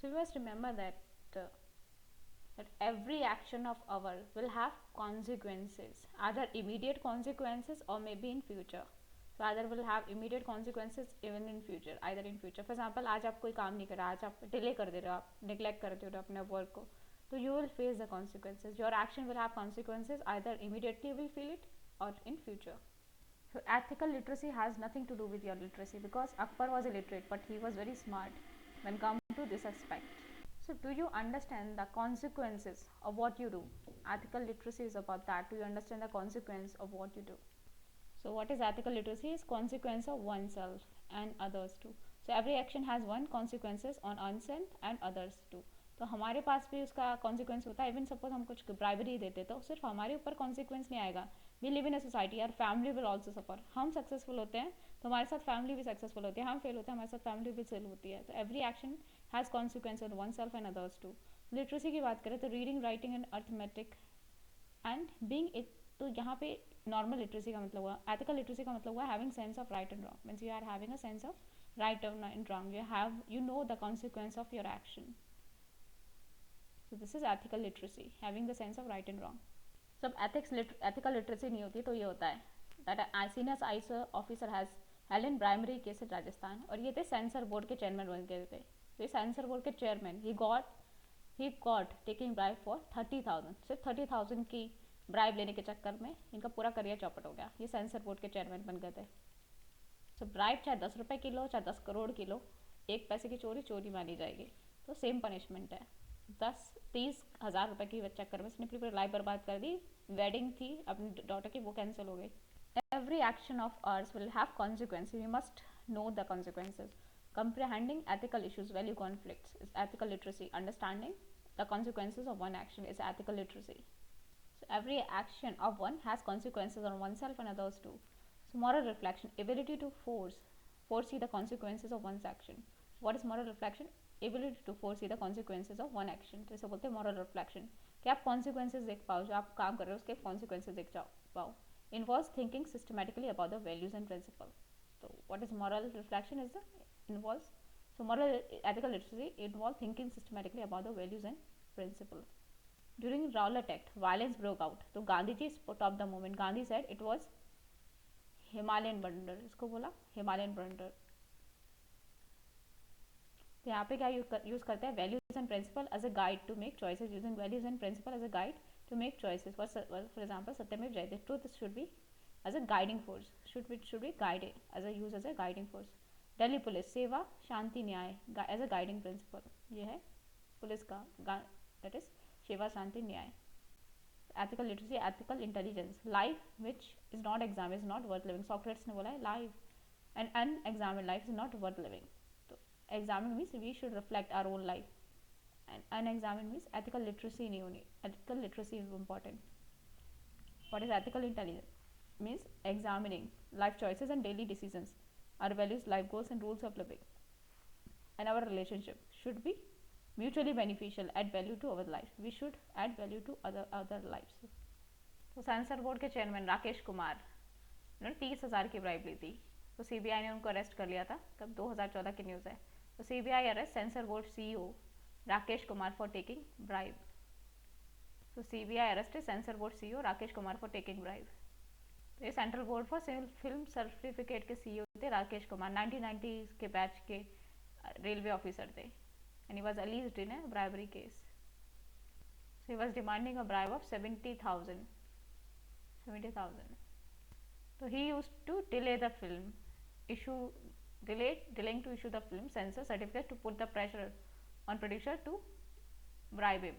So we must remember that every action of our will have consequences, either immediate consequences or maybe in future. So either will have immediate consequences even in future, either in future. For example, आज आप कोई काम नहीं कर रहे, आज आप delay कर दे रहे हो, आप neglect कर दे रहे हो अपने वर्क को, तो you will face the consequences. Your action will have consequences, either immediately you will feel it or in future. So ethical literacy has nothing to do with your literacy, because Akbar was illiterate but he was very smart when come to this aspect. So do you understand the consequences of what you do? Ethical literacy is about that. Do you understand the consequence of what you do? So what is ethical literacy? Is consequence of oneself and others too. So every action has one consequences on oneself and others too. तो हमारे पास भी उसका consequence होता है. Even suppose हम कुछ bribery देते तो सिर्फ हमारे ऊपर कॉन्सिक्वेंस नहीं आएगा. We live in a society, our family will also suffer. हम सक्सेसफुल होते हैं तो हमारे साथ फैमिली भी सक्सेसफुल होती है, हम फेल होते हैं हमारे साथ फैमिली भी फेल होती है. तो every action has consequence on one self and others too. Literacy की बात करें तो reading, writing and arithmetic and being it. तो यहाँ पे नॉर्मल लिटरेसी का मतलब हुआ, एथिकल लिटरेसी का मतलब हुआ having sense of right and wrong. Means you are having a sense of right and wrong. You know the consequence of your action. So this is ethical literacy, having the sense of right and wrong. सब ethical literacy नहीं होती तो ये होता है that a senior IS officer has held in primary case in Rajasthan, और ये थे सेंसर बोर्ड के चेयरमैन बन गए थे. तो ये सेंसर बोर्ड के chairman he got taking bribe for 30,000. सिर्फ 30,000 की ब्राइब लेने के चक्कर में इनका पूरा करियर चौपट हो गया. ये सेंसर बोर्ड के चेयरमैन बन गए थे. तो ब्राइब चाहे 10 रुपये किलो चाहे 10 करोड़ किलो, एक पैसे की चोरी चोरी मानी जाएगी. तो सेम पनिशमेंट है. 10-30 हज़ार रुपये की चक्कर में इसने पूरी लाइफ बर्बाद कर दी. वेडिंग थी अपनी डॉटर की, वो कैंसिल हो गई. Every action of ours will have consequences. We must know the consequences. Comprehending ethical issues, value conflicts is ethical literacy. Understanding the consequences of one action is ethical literacy. So every action of one has consequences on oneself and others too. So moral reflection, ability to foresee the consequences of one's action. What is moral reflection? Ability to foresee the consequences of one action. तो इसे बोलते हैं moral reflection, कि आप consequences देख पाओ, जो आप काम कर रहे हो उसके consequences देख पाओ. Involves thinking systematically about the values and principles. So what is moral reflection? Is the involves, so moral ethical literacy involves thinking systematically about the values and principles. During Rowlatt Act, violence broke out. तो Gandhi ji stopped the movement. Gandhi said it was Himalayan blunder. इसको बोला Himalayan blunder. तो यहाँ पे क्या use करते हैं? Values and principle as a guide to make choices. Using values and principle as a guide to make choices. For example सत्यमेव जयते, truth should be as a guiding force, should be guided as a use as a guiding force. Delhi police, सेवा शांति न्याय as a guiding principal. ये है police का, that is सेवा शांति न्याय. Ethical literacy, ethical intelligence. Life which is not exam is not worth living. Socrates ने बोला है life and unexamined life is not worth living. तो examine means we should reflect our own life, and unexamined means ethical literacy नहीं होनी. Ethical literacy is important. What is ethical intelligence? Means examining life choices and daily decisions. Our values, life goals and rules of living and our relationship should be mutually beneficial, add value to our life. We should add value to other lives. तो sensor board के chairman Rakesh Kumar ने 30,000 की bribe ली थी. तो CBI ने उनको arrest कर लिया था. तब 2014 की न्यूज़ है. तो CBI arrest censor board CEO Rakesh Kumar for taking bribe. तो CBI arrest censor board CEO Rakesh Kumar for taking bribe. तो ये central board for film certificate के सीईओ थे राकेश कुमार. 1990 के बैच के रेलवे ऑफिसर थे. And he was alleged in a bribery case. So he was demanding a bribe of 70,000. तो he used to delay the film delaying to issue the film censor certificate to put the pressure on producer to bribe him.